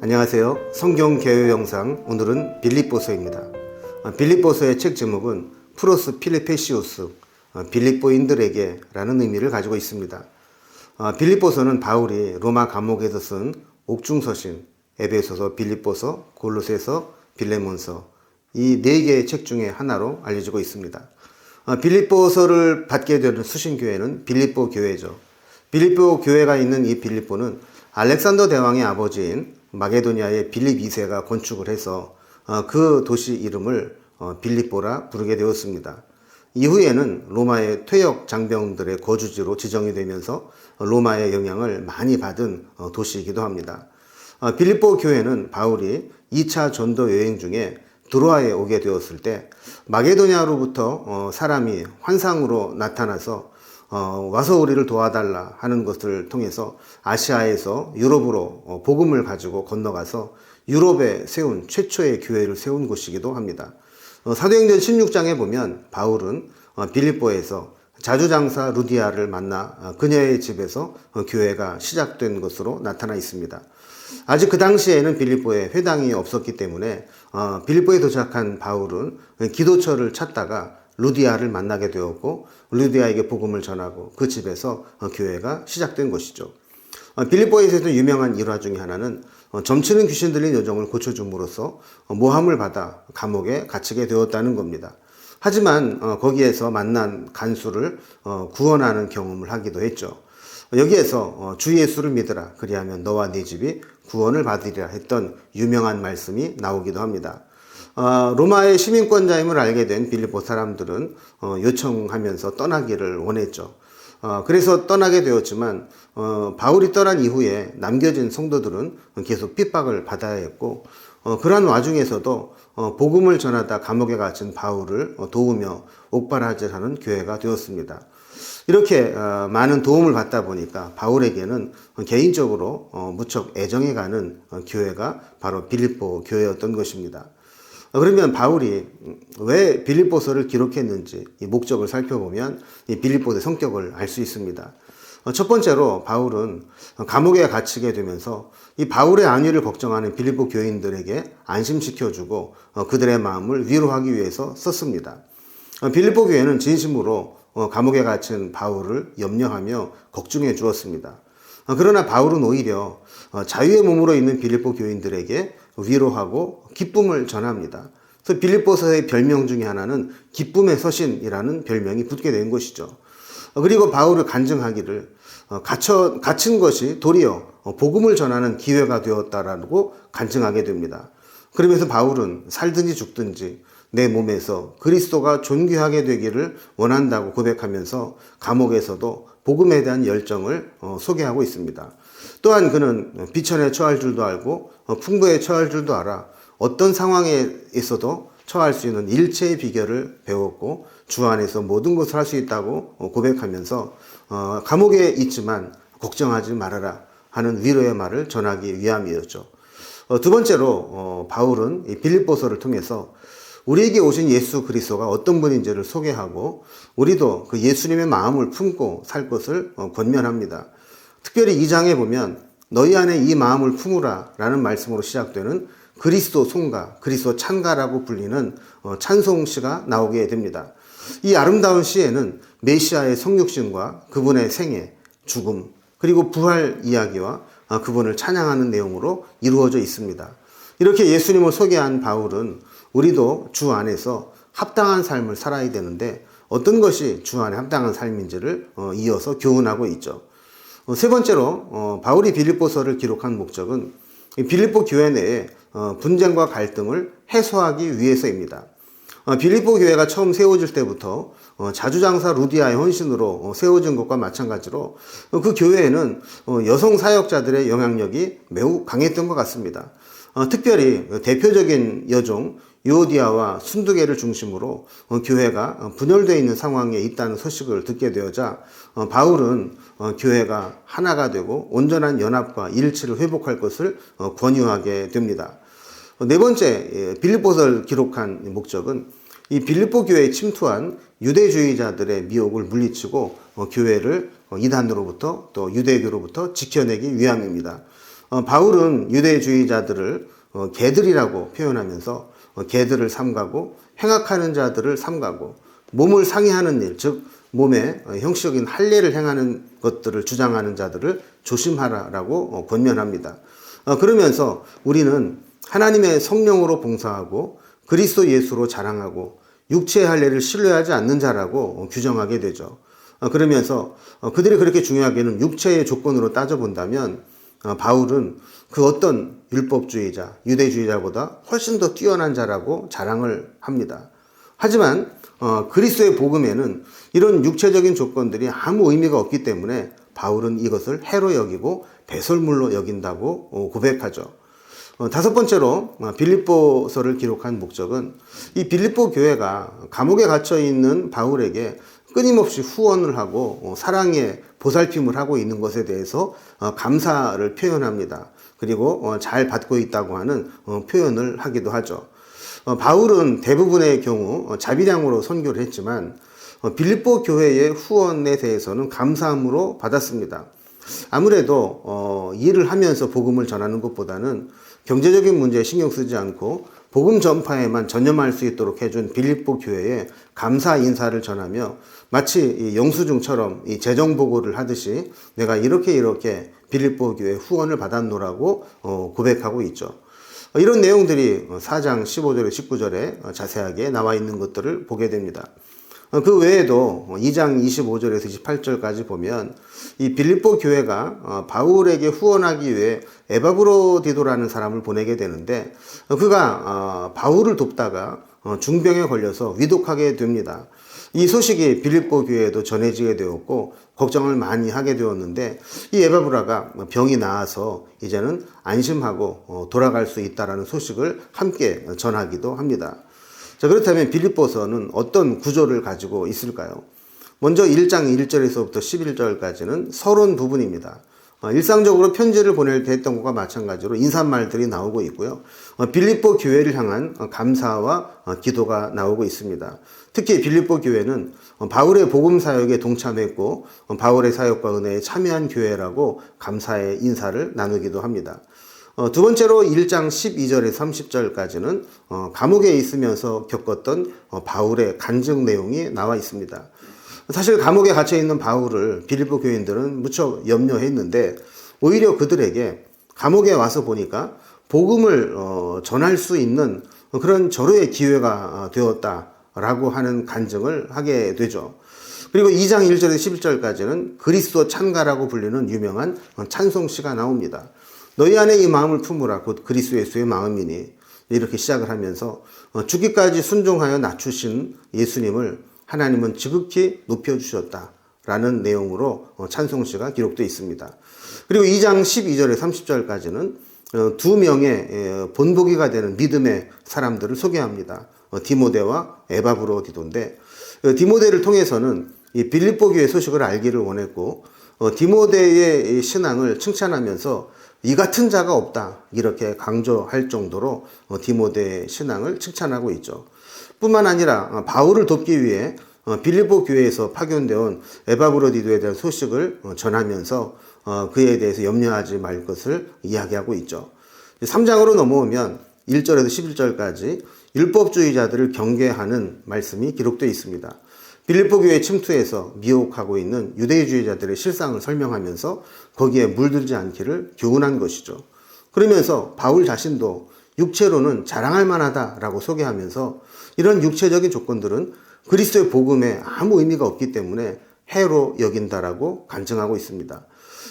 안녕하세요. 성경 개요 영상, 오늘은 빌립보서입니다. 빌립보서의 책 제목은 프로스 필리페시우스, 빌립보인들에게 라는 의미를 가지고 있습니다. 빌립보서는 바울이 로마 감옥에서 쓴 옥중서신, 에베소서, 빌립보서, 골로새서, 빌레몬서 이 네 개의 책 중에 하나로 알려지고 있습니다. 빌립보서를 받게 되는 수신교회는 빌립보 교회죠. 빌립보 교회가 있는 이 빌립보는 알렉산더 대왕의 아버지인 마게도니아의 빌립 2세가 건축을 해서 그 도시 이름을 빌립보라 부르게 되었습니다. 이후에는 로마의 퇴역 장병들의 거주지로 지정이 되면서 로마의 영향을 많이 받은 도시이기도 합니다. 빌립보 교회는 바울이 2차 전도 여행 중에 드로아에 오게 되었을 때 마게도니아로부터 사람이 환상으로 나타나서 와서 우리를 도와달라 하는 것을 통해서 아시아에서 유럽으로 복음을 가지고 건너가서 유럽에 세운 최초의 교회를 세운 곳이기도 합니다. 사도행전 16장에 보면 바울은 빌립보에서 자주장사 루디아를 만나 그녀의 집에서 교회가 시작된 것으로 나타나 있습니다. 아직 그 당시에는 빌립보에 회당이 없었기 때문에 빌립보에 도착한 바울은 기도처를 찾다가 루디아를 만나게 되었고 루디아에게 복음을 전하고 그 집에서 교회가 시작된 것이죠. 빌립보에서도 유명한 일화 중에 하나는 점치는 귀신 들린 여종을 고쳐줌으로써 모함을 받아 감옥에 갇히게 되었다는 겁니다. 하지만 거기에서 만난 간수를 구원하는 경험을 하기도 했죠. 여기에서 주 예수를 믿으라 그리하면 너와 네 집이 구원을 받으리라 했던 유명한 말씀이 나오기도 합니다. 로마의 시민권자임을 알게 된 빌립보 사람들은 요청하면서 떠나기를 원했죠. 그래서 떠나게 되었지만 바울이 떠난 이후에 남겨진 성도들은 계속 핍박을 받아야 했고 그러한 와중에서도 복음을 전하다 감옥에 갇힌 바울을 도우며 옥바라질하는 교회가 되었습니다. 이렇게 많은 도움을 받다 보니까 바울에게는 개인적으로 무척 애정이 가는 교회가 바로 빌립보 교회였던 것입니다. 그러면 바울이 왜 빌립보서를 기록했는지 이 목적을 살펴보면 이 빌립보의 성격을 알 수 있습니다. 첫 번째로 바울은 감옥에 갇히게 되면서 이 바울의 안위를 걱정하는 빌립보 교인들에게 안심시켜주고 그들의 마음을 위로하기 위해서 썼습니다. 빌립보 교회는 진심으로 감옥에 갇힌 바울을 염려하며 걱정해 주었습니다. 그러나 바울은 오히려 자유의 몸으로 있는 빌립보 교인들에게 위로하고 기쁨을 전합니다. 그래서 빌립보서의 별명 중에 하나는 기쁨의 서신이라는 별명이 붙게 된 것이죠. 그리고 바울을 간증하기를 갇힌 것이 도리어 복음을 전하는 기회가 되었다라고 간증하게 됩니다. 그러면서 바울은 살든지 죽든지 내 몸에서 그리스도가 존귀하게 되기를 원한다고 고백하면서 감옥에서도 복음에 대한 열정을 소개하고 있습니다. 또한 그는 비천에 처할 줄도 알고 풍부에 처할 줄도 알아 어떤 상황에 있어도 처할 수 있는 일체의 비결을 배웠고 주 안에서 모든 것을 할 수 있다고 고백하면서 감옥에 있지만 걱정하지 말아라 하는 위로의 말을 전하기 위함이었죠. 두 번째로 바울은 이 빌립보서를 통해서 우리에게 오신 예수 그리스도가 어떤 분인지를 소개하고 우리도 그 예수님의 마음을 품고 살 것을 권면합니다. 특별히 2장에 보면 너희 안에 이 마음을 품으라 라는 말씀으로 시작되는 그리스도 송가, 그리스도 찬가라고 불리는 찬송시가 나오게 됩니다. 이 아름다운 시에는 메시아의 성육신과 그분의 생애, 죽음, 그리고 부활 이야기와 그분을 찬양하는 내용으로 이루어져 있습니다. 이렇게 예수님을 소개한 바울은 우리도 주 안에서 합당한 삶을 살아야 되는데 어떤 것이 주 안에 합당한 삶인지를 이어서 교훈하고 있죠. 세 번째로 바울이 빌립보서를 기록한 목적은 빌립보 교회 내에 분쟁과 갈등을 해소하기 위해서입니다. 빌립보 교회가 처음 세워질 때부터 자주장사 루디아의 헌신으로 세워진 것과 마찬가지로 그 교회에는 여성 사역자들의 영향력이 매우 강했던 것 같습니다. 특별히 대표적인 여종 유오디아와 순두계를 중심으로 교회가 분열되어 있는 상황에 있다는 소식을 듣게 되어자 바울은 교회가 하나가 되고 온전한 연합과 일치를 회복할 것을 권유하게 됩니다. 네 번째, 빌립보서를 기록한 목적은 이 빌립보 교회에 침투한 유대주의자들의 미혹을 물리치고 교회를 이단으로부터 또 유대교로부터 지켜내기 위함입니다. 바울은 유대주의자들을 개들이라고 표현하면서 개들을 삼가고 행악하는 자들을 삼가고 몸을 상해하는 일, 즉 몸에 형식적인 할례를 행하는 것들을 주장하는 자들을 조심하라라고 권면합니다. 그러면서 우리는 하나님의 성령으로 봉사하고 그리스도 예수로 자랑하고 육체의 할례를 신뢰하지 않는 자라고 규정하게 되죠. 그러면서 그들이 그렇게 중요하게는 육체의 조건으로 따져본다면 바울은 그 어떤 율법주의자, 유대주의자보다 훨씬 더 뛰어난 자라고 자랑을 합니다. 하지만 그리스도의 복음에는 이런 육체적인 조건들이 아무 의미가 없기 때문에 바울은 이것을 해로 여기고 배설물로 여긴다고 고백하죠. 다섯 번째로 빌립보서를 기록한 목적은 이 빌립보 교회가 감옥에 갇혀 있는 바울에게 끊임없이 후원을 하고 사랑의 보살핌을 하고 있는 것에 대해서 감사를 표현합니다. 그리고 잘 받고 있다고 하는 표현을 하기도 하죠. 바울은 대부분의 경우 자비량으로 선교를 했지만 빌립보 교회의 후원에 대해서는 감사함으로 받았습니다. 아무래도 일을 하면서 복음을 전하는 것보다는 경제적인 문제에 신경 쓰지 않고 복음 전파에만 전념할 수 있도록 해준 빌립보 교회에 감사 인사를 전하며 마치 영수증처럼 이 재정 보고를 하듯이 내가 이렇게 빌립보 교회 후원을 받았노라고 고백하고 있죠. 이런 내용들이 4장 15절에 19절에 자세하게 나와 있는 것들을 보게 됩니다. 그 외에도 2장 25절에서 28절까지 보면 이 빌립보 교회가 바울에게 후원하기 위해 에바브로디도라는 사람을 보내게 되는데 그가 바울을 돕다가 중병에 걸려서 위독하게 됩니다. 이 소식이 빌립보 교회에도 전해지게 되었고 걱정을 많이 하게 되었는데 이 에바브라가 병이 나아서 이제는 안심하고 돌아갈 수 있다는 소식을 함께 전하기도 합니다. 자, 그렇다면 빌립보서는 어떤 구조를 가지고 있을까요? 먼저 1장 1절에서부터 11절까지는 서론 부분입니다. 일상적으로 편지를 보낼 때 했던 것과 마찬가지로 인사말들이 나오고 있고요. 빌립보 교회를 향한 감사와 기도가 나오고 있습니다. 특히 빌립보 교회는 바울의 복음 사역에 동참했고 바울의 사역과 은혜에 참여한 교회라고 감사의 인사를 나누기도 합니다. 두 번째로 1장 12절에서 30절까지는 감옥에 있으면서 겪었던 바울의 간증 내용이 나와 있습니다. 사실 감옥에 갇혀 있는 바울을 빌립보 교인들은 무척 염려했는데 오히려 그들에게 감옥에 와서 보니까 복음을 전할 수 있는 그런 절호의 기회가 되었다라고 하는 간증을 하게 되죠. 그리고 2장 1절에서 11절까지는 그리스도 찬가라고 불리는 유명한 찬송시가 나옵니다. 너희 안에 이 마음을 품으라 곧 그리스도 예수의 마음이니 이렇게 시작을 하면서 죽기까지 순종하여 낮추신 예수님을 하나님은 지극히 높여주셨다라는 내용으로 찬송시가 기록되어 있습니다. 그리고 2장 12절에 30절까지는 두 명의 본보기가 되는 믿음의 사람들을 소개합니다. 디모데와 에바브로디도인데 디모데를 통해서는 이 빌립보 교회 소식을 알기를 원했고 디모데의 신앙을 칭찬하면서 이 같은 자가 없다 이렇게 강조할 정도로 디모데의 신앙을 칭찬하고 있죠. 뿐만 아니라 바울을 돕기 위해 빌립보 교회에서 파견되어 온 에바브로디도에 대한 소식을 전하면서 그에 대해서 염려하지 말 것을 이야기하고 있죠. 3장으로 넘어오면 1절에서 11절까지 율법주의자들을 경계하는 말씀이 기록되어 있습니다. 빌립보 교회 침투에서 미혹하고 있는 유대주의자들의 실상을 설명하면서 거기에 물들지 않기를 교훈한 것이죠. 그러면서 바울 자신도 육체로는 자랑할 만하다라고 소개하면서 이런 육체적인 조건들은 그리스도의 복음에 아무 의미가 없기 때문에 해로 여긴다라고 간증하고 있습니다.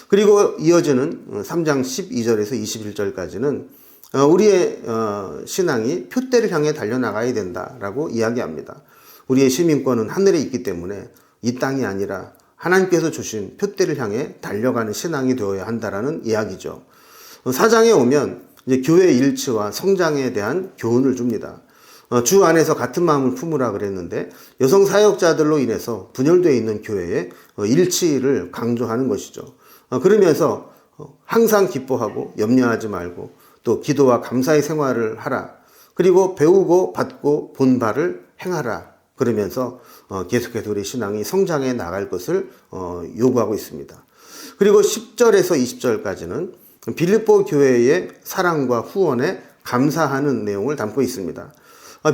그리고 이어지는 3장 12절에서 21절까지는 우리의 신앙이 표대를 향해 달려나가야 된다라고 이야기합니다. 우리의 시민권은 하늘에 있기 때문에 이 땅이 아니라 하나님께서 주신 표대를 향해 달려가는 신앙이 되어야 한다라는 이야기죠. 4장에 오면 이제 교회 일치와 성장에 대한 교훈을 줍니다. 주 안에서 같은 마음을 품으라 그랬는데 여성 사역자들로 인해서 분열되어 있는 교회의 일치를 강조하는 것이죠. 그러면서 항상 기뻐하고 염려하지 말고 또 기도와 감사의 생활을 하라. 그리고 배우고 받고 본 바를 행하라. 그러면서 계속해서 우리 신앙이 성장해 나갈 것을 요구하고 있습니다. 그리고 10절에서 20절까지는 빌립보 교회의 사랑과 후원에 감사하는 내용을 담고 있습니다.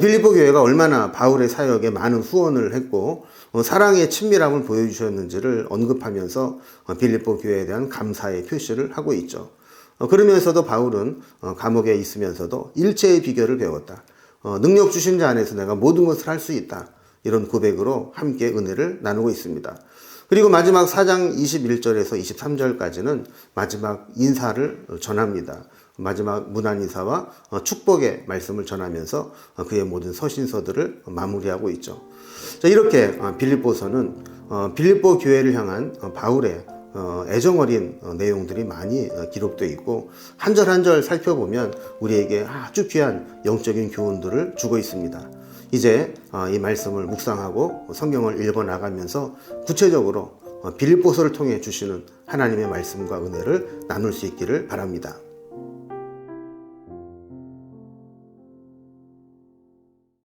빌립보 교회가 얼마나 바울의 사역에 많은 후원을 했고 사랑의 친밀함을 보여주셨는지를 언급하면서 빌립보 교회에 대한 감사의 표시를 하고 있죠. 그러면서도 바울은 감옥에 있으면서도 일체의 비결을 배웠다. 능력 주신 자 안에서 내가 모든 것을 할 수 있다. 이런 고백으로 함께 은혜를 나누고 있습니다. 그리고 마지막 4장 21절에서 23절까지는 마지막 인사를 전합니다. 마지막 문안 인사와 축복의 말씀을 전하면서 그의 모든 서신서들을 마무리하고 있죠. 자, 이렇게 빌립보서는 빌립보 교회를 향한 바울의 애정어린 내용들이 많이 기록되어 있고 한 절 한 절 살펴보면 우리에게 아주 귀한 영적인 교훈들을 주고 있습니다. 이제 이 말씀을 묵상하고 성경을 읽어 나가면서 구체적으로 빌립보서를 통해 주시는 하나님의 말씀과 은혜를 나눌 수 있기를 바랍니다.